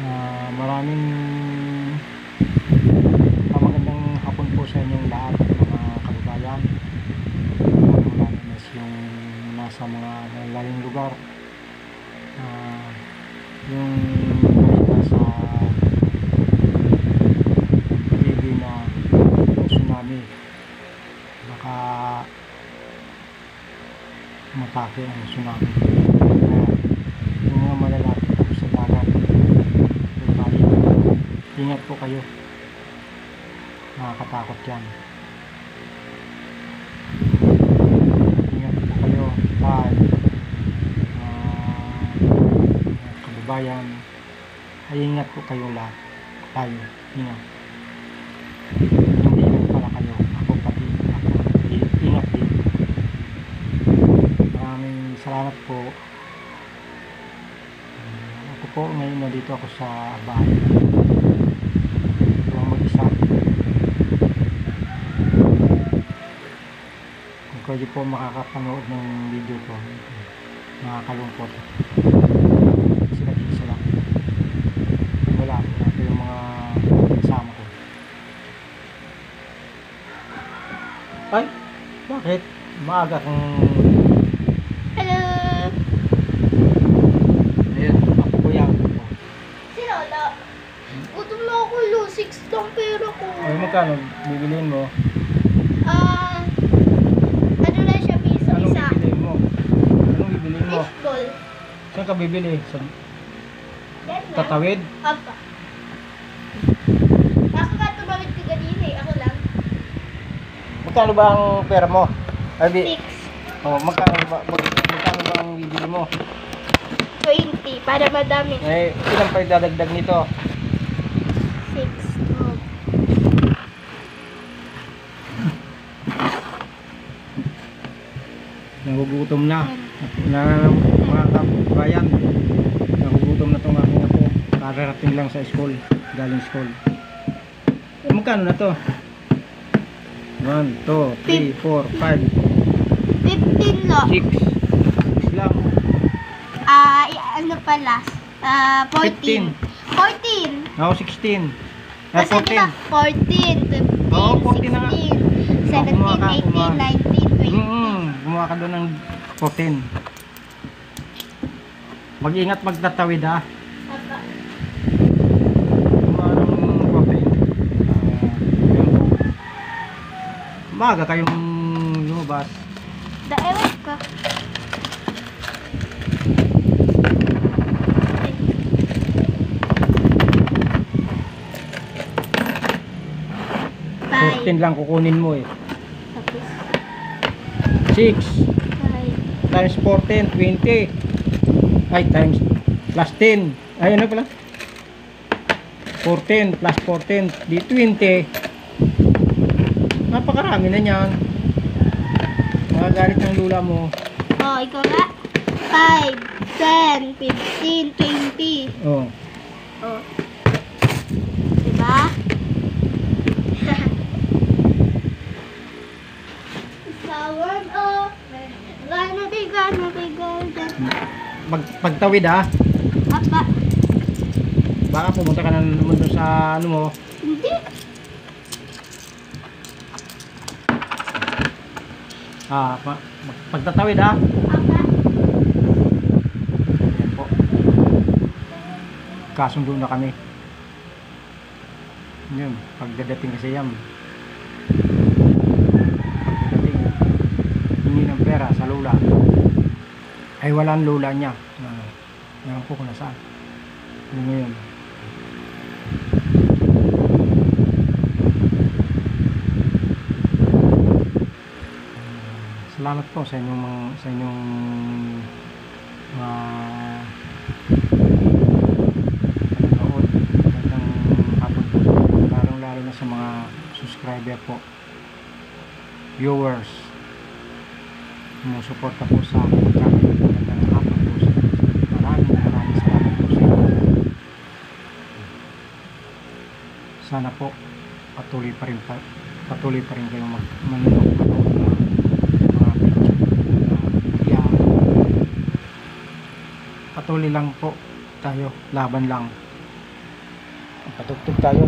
Maraming magandang hapon po sa inyong lahat, mga kababayan. Lalo na yung nasa mga lalayong lugar. Yung balita sa TV na yung tsunami, baka matake ang tsunami. Yung mga malalapit po sa dagat, ingat po kayo, nakakatakot yan. Ingat po kayo, kababayan, ay ingat po kayo lahat, tayo, ingat. Hindi lang pala kayo, ako pati, ako ingat din. Maraming salamat po. Ako po ngayon nandito ako sa bahay, lang mag-isa. Kung kayo po makakapanood ng video ko, nakakalungkot kasi nag-iisa lang, wala ito yung mga kasama ko. Ay, bakit? Maaga kang... Hello! Ayun, ako po yan. Si Lola. Gutom na ako, lo. 6 lang pera ko. Ay, magkano bibiliin mo? Ano na siya, piso Anong isa? bibiliin mo? Anong bibiliin mo? Fishball. Saan ka bibili? Sa Yan na. Tatawid? Apa. Ako ka tumawid ka ganina eh. Ako lang. Magkano ba ang pera mo? Ay, 6. oh, magkano ba ang bibili mo? 20. Para madami. Eh, ilan pa idadagdag nito? 6. Nagugutom na. Mga kabayan, nagugutom na itong aking apo. Kararating lang sa school, galing school. Magkano na to? 1, 2, 3, 4, 5, 15 lo. 6 lang. Ano pala? 14. 14. Ako 16. Ay, Kasi diba, 14, 15, Oo, 14 na nga. 16, 17, 18, 19, 20. Gumawa ka doon ng 14. Mag-ingat magtatawid ha. Apa. Gumawa ng 14. Yun po. Maaga kayong lumabas. Ewan ko. Bye. 14 lang kukunin mo eh. Tapos, 6 bye. times 14, 20. Ay, times plus 10. Ay, ano pala? 14 plus 14, di 20. Napakarami na niyan. Magagalit ng lula mo. Oh, ikaw nga. 5, 10, 15, 20. Oh. Oh. Diba? Sour, oh. Gana bigay. Pagtawid ha. Apa. Baka pumunta ka na naman doon sa ano mo. Hindi. Pagtatawid ha. Apa. Yan po. Kasundo na kami. Yun, pagdadating kasi yan. Pagdadating, hingi ng pera sa lula. Ay walang lula niya. Ewan ko kung nasaan. Ano ngayon? Salamat po sa inyong panonood. Magandang hapon po, lalo na sa mga subscriber po, viewers, sumusuporta po sa aking channel. Magandang hapon po sa inyo. Maraming salamat po sa inyo. Sana po patuloy pa rin kayong manonood ng mga video. Patuloy lang po tayo, laban lang. Patugtog tayo.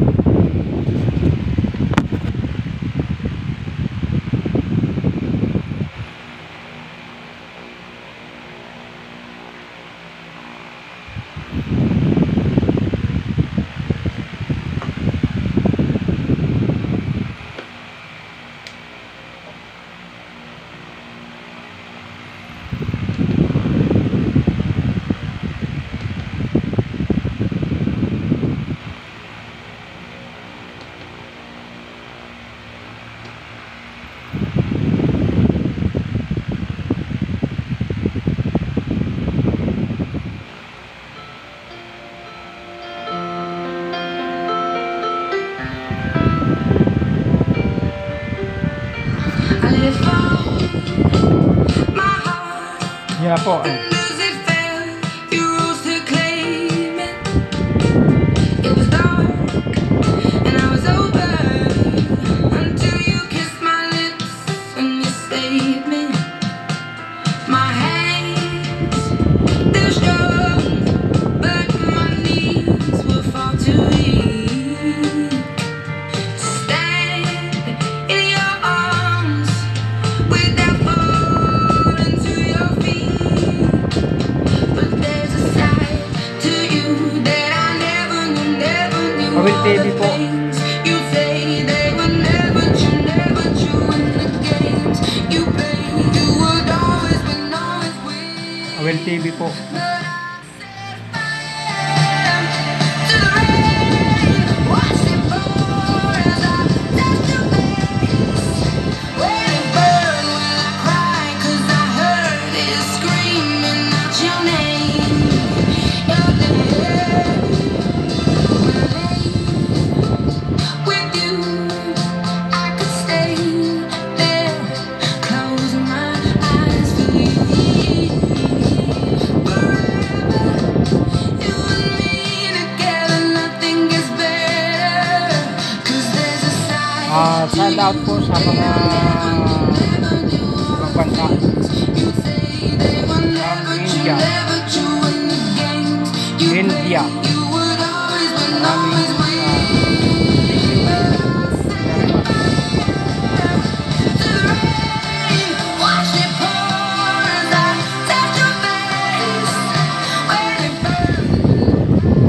Yan po. Awil TV po. Awil TV po. Shout out po sa mga bansa ng India.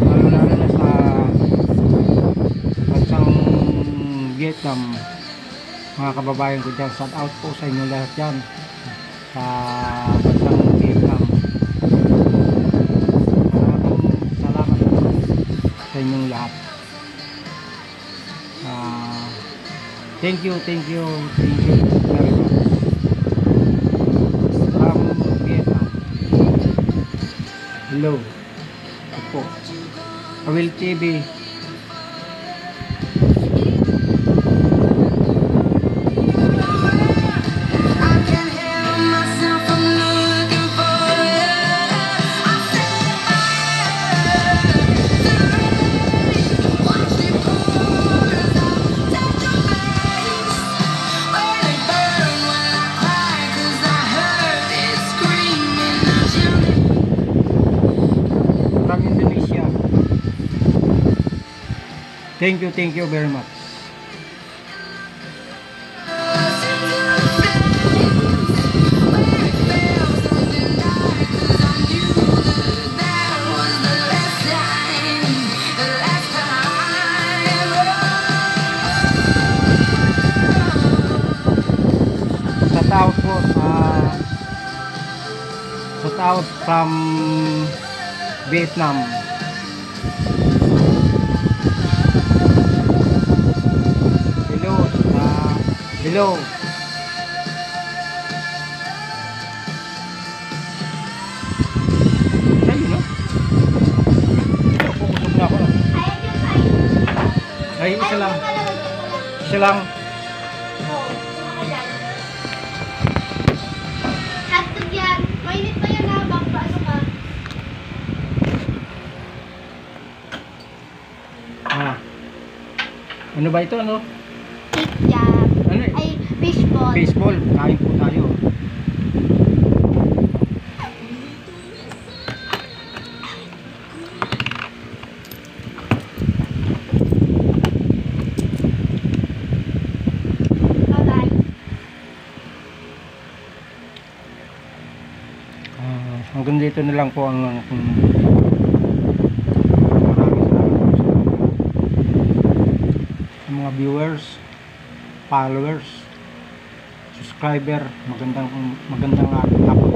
Maraming lalo na sa bansang Vietnam. Mga kababayan ko dyan, shout out po sa inyo lahat dyan sa bansang Vietnam. Maraming salamat po sa inyong lahat. Thank you very much from Vietnam. Hello. Ito po Awil TV. Indonesia. Thank you very much. Shout out from Vietnam. Hello. Ayun, no? Pukusog na ako, no? Ay, isa lang. Isa lang. Hotdog yan. Mainit pa yan habang paano ka? Ano ba ito, ano? Yan. Ano? Ay, fishball. Baseball. Kain po tayo. Hanggang dito na lang po ang maraming salamat po sa mga viewers, followers, subscriber. Magandang hapon